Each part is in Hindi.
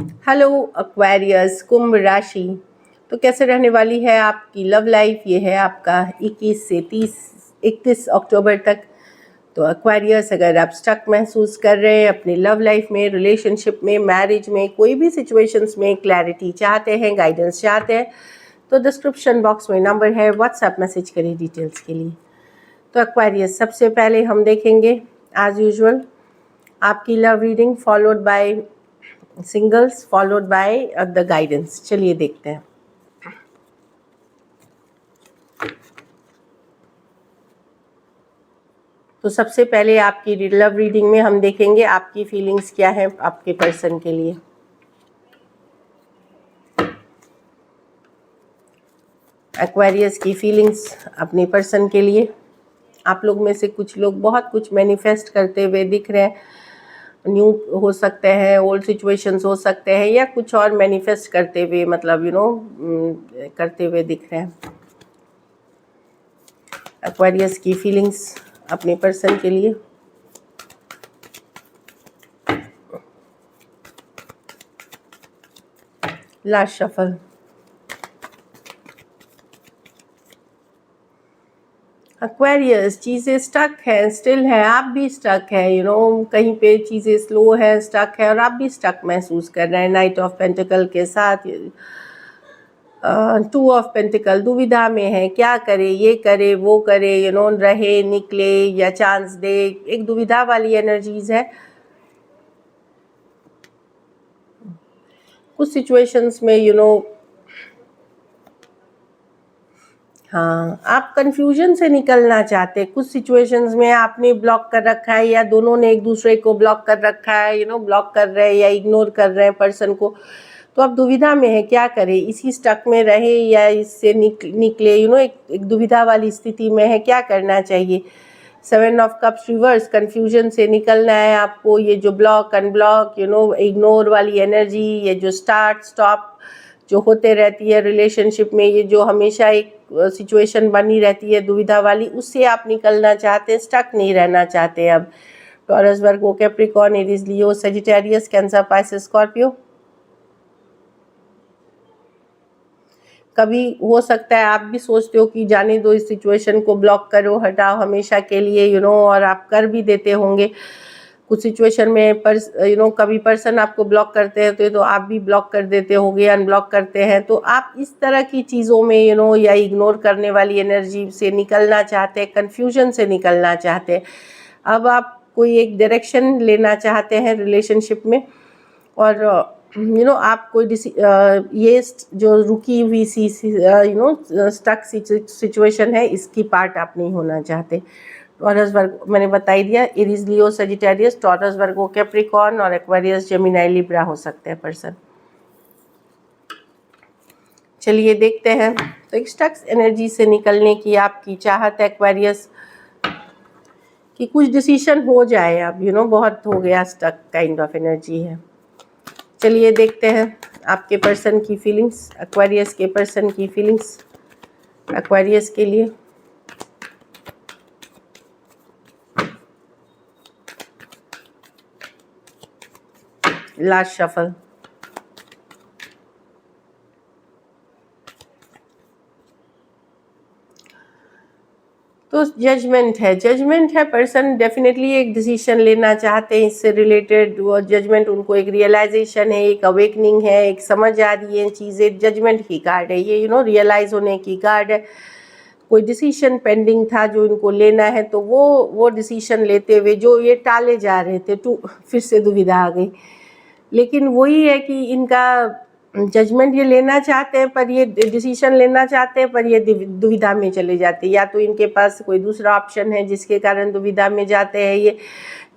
हेलो एक्वेरियस कुंभ राशि। तो कैसे रहने वाली है आपकी लव लाइफ? ये है आपका 21 से 31 अक्टूबर तक। तो एक्वेरियस, अगर आप स्टक महसूस कर रहे हैं अपनी लव लाइफ में, रिलेशनशिप में, मैरिज में, कोई भी सिचुएशंस में क्लैरिटी चाहते हैं, गाइडेंस चाहते हैं, तो डिस्क्रिप्शन बॉक्स में नंबर है, व्हाट्सएप मैसेज करें डिटेल्स के लिए। तो एक्वेरियस, सबसे पहले हम देखेंगे एज यूजुअल आपकी love reading, followed by singles, followed by the guidance. चलिए देखते हैं। तो सबसे पहले आपकी लव रीडिंग में हम देखेंगे आपकी फीलिंग्स क्या है आपके पर्सन के लिए। एक्वेरियस की फीलिंग्स अपने पर्सन के लिए। आप लोग में से कुछ लोग बहुत कुछ मैनिफेस्ट करते हुए दिख रहे हैं। न्यू हो सकते हैं, ओल्ड सिचुएशंस हो सकते हैं, या कुछ और मैनिफेस्ट करते हुए, मतलब करते हुए दिख रहे हैं। एक्वेरियस की फीलिंग्स अपने पर्सन के लिए। Last shuffle. एक्वेरियस, चीज़ें स्टक हैं, स्टिल है, आप भी स्टक है, कहीं पे चीज़ें स्लो है, स्टक है, और आप भी स्टक महसूस कर रहे हैं। नाइट ऑफ पेंटिकल के साथ 2 ऑफ पेंटिकल, दुविधा में है, क्या करे, ये करे, वो करे, रहे, निकले या चांस दे, एक दुविधा वाली एनर्जीज है। कुछ सिचुएशंस में हाँ, आप कंफ्यूजन से निकलना चाहते हैं। कुछ सिचुएशंस में आपने ब्लॉक कर रखा है, या दोनों ने एक दूसरे को ब्लॉक कर रखा है, ब्लॉक कर रहे हैं या इग्नोर कर रहे हैं पर्सन को। तो आप दुविधा में है, क्या करें, इसी स्टक में रहे या इससे निकले, एक दुविधा वाली स्थिति में है, क्या करना चाहिए। 7 ऑफ कप्स रिवर्स, कंफ्यूजन से निकलना है आपको। ये जो ब्लॉक अनब्लॉक, इग्नोर वाली एनर्जी, ये जो स्टार्ट स्टॉप जो होते रहती है रिलेशनशिप में, ये जो हमेशा एक सिचुएशन बनी रहती है दुविधा वाली, उससे आप निकलना चाहते हैं, स्टक नहीं रहना चाहते। अब टॉरस, वर्गो, कैप्रिकॉर्न, एरीज, लियो, सजिटेरियस, कैंसर, पाइसेस, स्कॉर्पियो। कभी हो सकता है आप भी सोचते हो कि जाने दो, इस सिचुएशन को ब्लॉक करो, हटाओ हमेशा के लिए, और आप कर भी देते होंगे। कुछ सिचुएशन में कभी पर्सन आपको ब्लॉक करते हैं तो आप भी ब्लॉक कर देते होंगे, अनब्लॉक करते हैं। तो आप इस तरह की चीज़ों में या इग्नोर करने वाली एनर्जी से निकलना चाहते हैं, कन्फ्यूजन से निकलना चाहते हैं। अब आप कोई एक डायरेक्शन लेना चाहते हैं रिलेशनशिप में, और आप कोई ये जो रुकी हुई सी स्टक सिचुएशन है, इसकी पार्ट आप नहीं होना चाहते। टॉरस, वर्गो मैंने बता ही दिया, एरीज, लियो, सजिटेरियस, टॉरस, वर्गो, कैप्रिकॉर्न और एक्वेरियस, जेमिनी, लिब्रा हो सकते हैं पर्सन। चलिए देखते हैं। तो एक स्टक एनर्जी से निकलने की आपकी चाहत है एक्वेरियस, कि कुछ डिसीजन हो जाए अब, बहुत हो गया स्टक काइंड ऑफ एनर्जी है। चलिए देखते हैं आपके पर्सन की फीलिंग्स, एक्वेरियस के पर्सन की फीलिंग्स एक्वेरियस के लिए। Last shuffle. तो जजमेंट है, पर्सन डेफिनेटली एक डिसीजन लेना चाहते हैं इससे रिलेटेड। वो जजमेंट उनको एक रियलाइजेशन है, एक अवेकनिंग है, एक समझ आ रही है चीज़ें। जजमेंट की कार्ड है ये, रियलाइज होने की कार्ड है। कोई डिसीजन पेंडिंग था जो इनको लेना है, तो वो डिसीजन लेते हुए जो ये टाले जा रहे थे, तो फिर से दुविधा आ गई। लेकिन वही है कि इनका जजमेंट ये लेना चाहते हैं, पर ये डिसीजन लेना चाहते हैं, पर ये दुविधा में चले जाते हैं। या तो इनके पास कोई दूसरा ऑप्शन है जिसके कारण दुविधा में जाते हैं ये,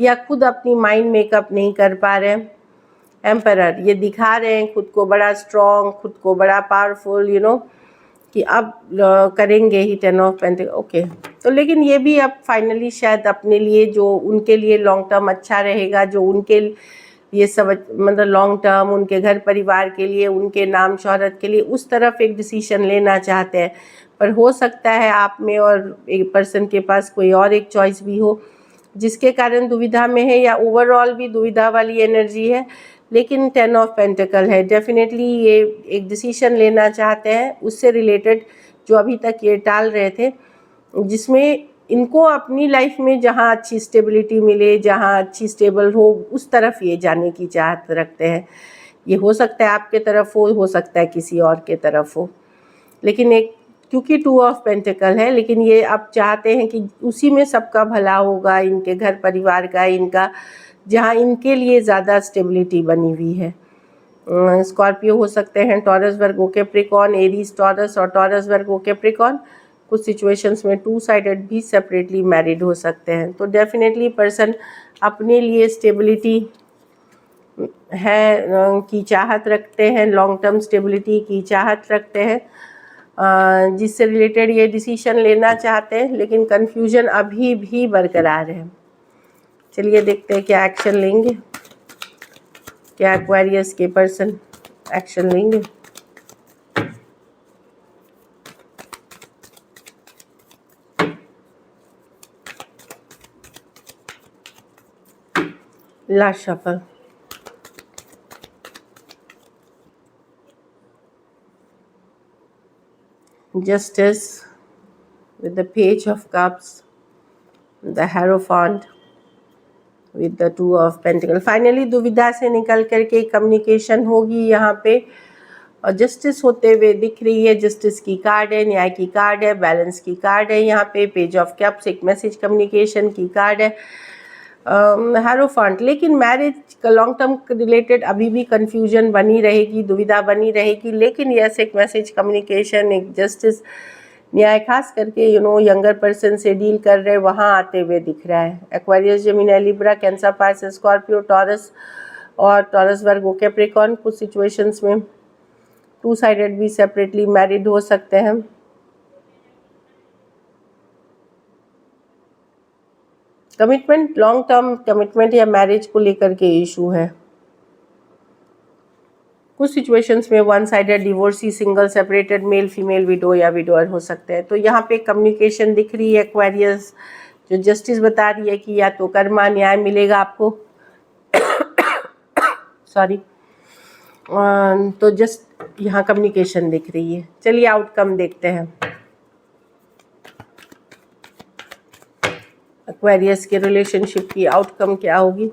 या खुद अपनी माइंड मेकअप नहीं कर पा रहे हैं। एम्परर, ये दिखा रहे हैं खुद को बड़ा स्ट्रॉन्ग, खुद को बड़ा पावरफुल, कि अब करेंगे ही 10 ऑफ पेंटिकल, ओके। तो लेकिन ये भी अब फाइनली शायद अपने लिए, जो उनके लिए लॉन्ग टर्म अच्छा रहेगा, जो उनके ये सब मतलब लॉन्ग टर्म उनके घर परिवार के लिए, उनके नाम शोहरत के लिए, उस तरफ एक डिसीजन लेना चाहते हैं। पर हो सकता है आप में और एक पर्सन के पास कोई और एक चॉइस भी हो जिसके कारण दुविधा में है, या ओवरऑल भी दुविधा वाली एनर्जी है। लेकिन 10 ऑफ पेंटिकल है। डेफिनेटली ये एक डिसीजन लेना चाहते हैं उससे रिलेटेड जो अभी तक ये टाल रहे थे, जिसमें इनको अपनी लाइफ में जहाँ अच्छी स्टेबिलिटी मिले, जहाँ अच्छी स्टेबल हो, उस तरफ ये जाने की चाहत रखते हैं। ये हो सकता है आपके तरफ हो सकता है किसी और के तरफ हो, लेकिन एक क्योंकि 2 ऑफ पेंटिकल है, लेकिन ये अब चाहते हैं कि उसी में सबका भला होगा, इनके घर परिवार का, इनका जहाँ इनके लिए ज़्यादा स्टेबिलिटी बनी हुई है। स्कॉर्पियो हो सकते हैं, Taurus Virgo Capricorn, Aries taurus और टॉरस वर्गो कैप्रिकॉर्न। कुछ सिचुएशंस में 2 साइडेड भी सेपरेटली मैरिड हो सकते हैं। तो डेफिनेटली पर्सन अपने लिए स्टेबिलिटी है की चाहत रखते हैं, लॉन्ग टर्म स्टेबिलिटी की चाहत रखते हैं, जिससे रिलेटेड ये डिसीजन लेना चाहते हैं, लेकिन कन्फ्यूजन अभी भी बरकरार है। चलिए देखते हैं क्या एक्शन लेंगे, क्या एक्वेरियस के पर्सन एक्शन लेंगे। Last shuffle, Justice with the Page of Cups, the Hierophant with the 2 of Pentacles। Finally दुविधा से निकल करके कम्युनिकेशन होगी यहाँ पे, और जस्टिस होते हुए दिख रही है। जस्टिस की कार्ड है, न्याय की कार्ड है, बैलेंस की कार्ड है। यहाँ पे पेज ऑफ कप्स एक मैसेज कम्युनिकेशन की कार्ड है, हैरोफांट। लेकिन मैरिज का लॉन्ग टर्म रिलेटेड अभी भी कंफ्यूजन बनी रहेगी, दुविधा बनी रहेगी, लेकिन यस एक मैसेज कम्युनिकेशन, एक जस्टिस, न्याय, खास करके यंगर पर्सन से डील कर रहे वहाँ आते हुए दिख रहा है। Aquarius, Gemini, Libra, cancer, Pisces, Scorpio, taurus और टॉरस वर्गो कैप्रिकॉर्न। कुछ सिचुएशंस में 2 साइडेड भी सेपरेटली मैरिड हो सकते हैं। कमिटमेंट, लॉन्ग टर्म कमिटमेंट या मैरिज को लेकर के इशू है। कुछ सिचुएशंस में 1 sided divorcee, single, separated, male female, window या विडोअर हो सकते हैं। तो यहाँ पे कम्युनिकेशन दिख रही है एक्वेरियस, जो जस्टिस बता रही है कि या तो कर्मा न्याय मिलेगा आपको सॉरी, तो जस्ट यहाँ कम्युनिकेशन दिख रही है। चलिए आउटकम देखते हैं एक्वेरियस के रिलेशनशिप की आउटकम क्या होगी।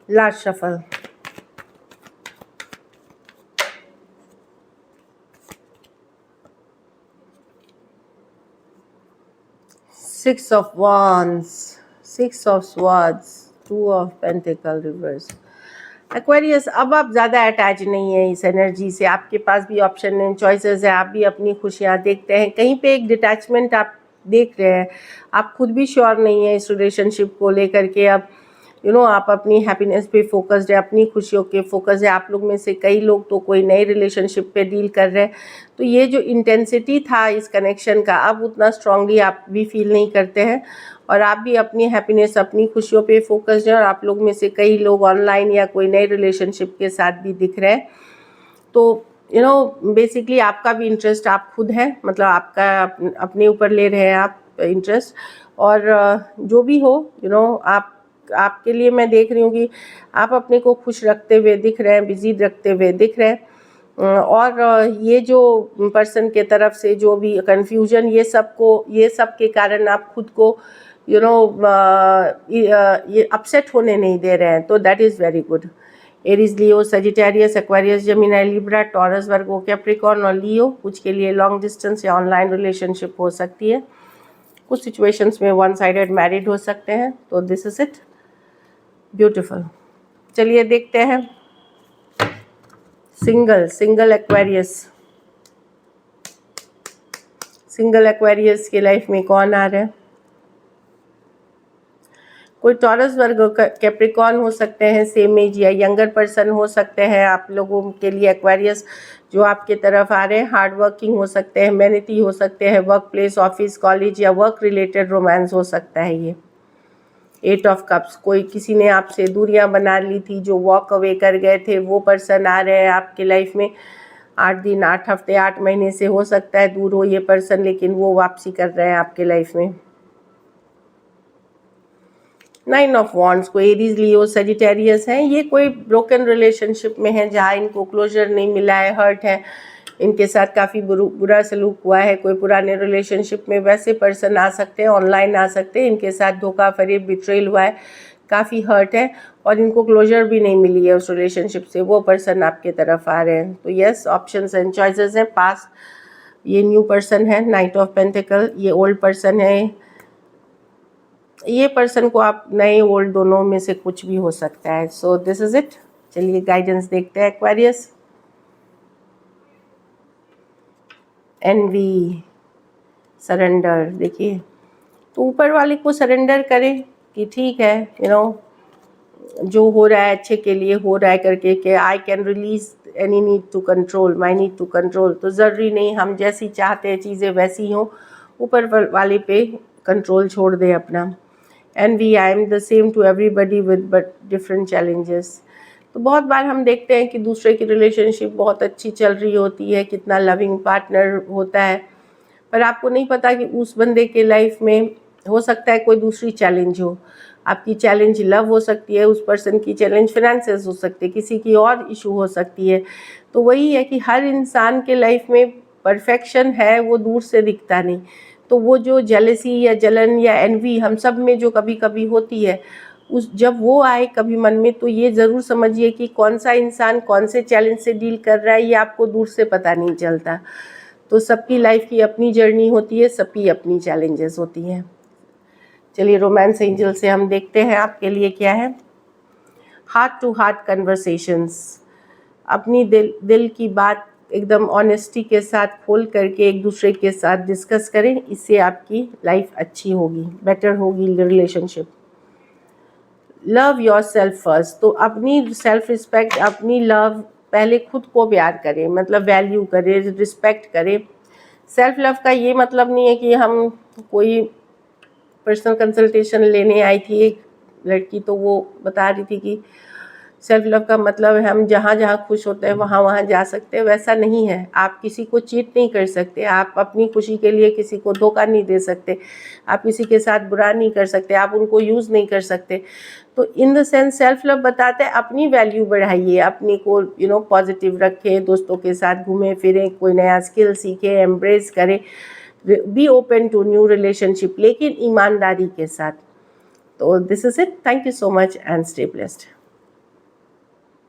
Last shuffle, six of wands, 6 of swords, 2 of pentacle reverse. Aquarius, अब आप ज़्यादा अटैच नहीं है इस एनर्जी से, आपके पास भी ऑप्शन एंड चॉइसेस है, आप भी अपनी खुशियाँ देखते हैं। कहीं पे एक डिटैचमेंट आप देख रहे हैं, आप खुद भी श्योर नहीं है इस रिलेशनशिप को लेकर के। अब आप अपनी हैप्पीनेस पे फोकस्ड है, अपनी खुशियों के फोकस है। आप लोग में से कई लोग तो कोई नए रिलेशनशिप पे डील कर रहे हैं, तो ये जो इंटेंसिटी था इस कनेक्शन का, अब उतना स्ट्रांगली आप भी फील नहीं करते हैं, और आप भी अपनी हैप्पीनेस, अपनी खुशियों पे फोकस्ड हैं। और आप लोग में से कई लोग ऑनलाइन या कोई नए रिलेशनशिप के साथ भी दिख रहे हैं। तो बेसिकली आपका भी इंटरेस्ट आप खुद हैं, मतलब आपका अपने ऊपर ले रहे हैं आप इंटरेस्ट। और जो भी हो आपके लिए मैं देख रही हूँ कि आप अपने को खुश रखते हुए दिख रहे हैं, बिजी रखते हुए दिख रहे हैं। और ये जो पर्सन के तरफ से जो भी कन्फ्यूजन, ये सब के कारण आप खुद को ये अपसेट होने नहीं दे रहे हैं, तो that is very good. Aries, Leo, Sagittarius, Aquarius, Gemini, Libra, taurus, Virgo, Capricorn और लियो, कुछ के लिए लॉन्ग डिस्टेंस या ऑनलाइन रिलेशनशिप हो सकती है। कुछ सिचुएशंस में 1 साइडेड मैरिड हो सकते हैं। तो दिस इज इट, ब्यूटीफुल। चलिए देखते हैं सिंगल एक्वेरियस के लाइफ में कौन आ रहा है। कोई टॉरस वर्ग कैप्रिकॉर्न हो सकते हैं, सेम एज या यंगर पर्सन हो सकते हैं आप लोगों के लिए एक्वेरियस जो आपके तरफ आ रहे हैं। हार्ड वर्किंग हो सकते हैं, मेहनती हो सकते हैं, वर्क प्लेस, ऑफिस, कॉलेज या वर्क रिलेटेड रोमांस हो सकता है ये। 8 ऑफ कप्स, कोई किसी ने आपसे दूरियां बना ली थी, जो वॉक अवे कर गए थे, वो पर्सन आ रहे हैं आपके लाइफ में। 8 दिन, 8 हफ्ते, 8 महीने से हो सकता है दूर हो ये पर्सन, लेकिन वो वापसी कर रहे हैं आपके लाइफ में। 9 ऑफ वॉन्ड्स, कोई एरीज, लियो, सेजिटेरियस हैं, ये कोई ब्रोकन रिलेशनशिप में है जहाँ इनको क्लोजर नहीं मिला है, हर्ट है, इनके साथ काफ़ी बुरा सलूक हुआ है कोई पुराने रिलेशनशिप में। वैसे पर्सन आ सकते हैं, ऑनलाइन आ सकते हैं, इनके साथ धोखा फरेब बिट्रेल हुआ है, काफ़ी हर्ट है और इनको क्लोजर भी नहीं मिली है उस रिलेशनशिप से, वो पर्सन आपके तरफ आ रहे हैं। तो यस, ऑप्शंस एंड चॉइसेस हैं। पास ये न्यू पर्सन है, नाइट ऑफ पेंटिकल, ये ओल्ड पर्सन है, ये पर्सन को आप नए ओल्ड दोनों में से कुछ भी हो सकता है। So this is it. चलिए गाइडेंस देखते हैं एक्वेरियस। एनवी, सरेंडर, देखिए तो ऊपर वाले को सरेंडर करें कि ठीक है, जो हो रहा है अच्छे के लिए हो रहा है करके, कि I can release any need to control, my need to control. तो ज़रूरी नहीं हम जैसी चाहते हैं चीज़ें वैसी हों, ऊपर वाले पे कंट्रोल छोड़ दें अपना। And we I am the same to everybody with but different challenges. तो बहुत बार हम देखते हैं कि दूसरे की रिलेशनशिप बहुत अच्छी चल रही होती है, कितना लविंग पार्टनर होता है, पर आपको नहीं पता कि उस बंदे के लाइफ में हो सकता है कोई दूसरी चैलेंज हो। आपकी चैलेंज लव हो सकती है, उस पर्सन की चैलेंज फाइनेंसेस हो सकती है, किसी की और इशू हो सकती है। तो वही है कि हर इंसान के लाइफ में परफेक्शन है, वो दूर से दिखता नहीं। तो वो जो जेलसी या जलन या एनवी हम सब में जो कभी कभी होती है, जब वो आए कभी मन में, तो ये ज़रूर समझिए कि कौन सा इंसान कौन से चैलेंज से डील कर रहा है, ये आपको दूर से पता नहीं चलता। तो सबकी लाइफ की अपनी जर्नी होती है, सबकी अपनी चैलेंजेस होती हैं। चलिए रोमांस एंजल से हम देखते हैं आपके लिए क्या है। हार्ट टू हार्ट कन्वर्सेशंस, अपनी दिल की बात एकदम ऑनेस्टी के साथ खोल करके एक दूसरे के साथ डिस्कस करें, इससे आपकी लाइफ अच्छी होगी, बेटर होगी relationship. Love your self first, तो अपनी सेल्फ रिस्पेक्ट, अपनी लव, पहले खुद को प्यार करें, मतलब वैल्यू करें, रिस्पेक्ट करें। सेल्फ लव का ये मतलब नहीं है कि हम कोई पर्सनल कंसल्टेशन लेने आई थी एक लड़की, तो वो बता रही थी कि सेल्फ लव का मतलब है हम जहाँ जहाँ खुश होते हैं वहाँ वहाँ जा सकते हैं, वैसा नहीं है। आप किसी को चीट नहीं कर सकते, आप अपनी खुशी के लिए किसी को धोखा नहीं दे सकते, आप किसी के साथ बुरा नहीं कर सकते, आप उनको यूज़ नहीं कर सकते। तो in the sense self love बताते हैं अपनी वैल्यू बढ़ाइए, अपने को पॉजिटिव रखें, दोस्तों के साथ घूमें फिरें, कोई नया स्किल सीखें, एम्ब्रेस करें, be open to new relationship, लेकिन ईमानदारी के साथ। तो this is it. Thank you so much and stay blessed.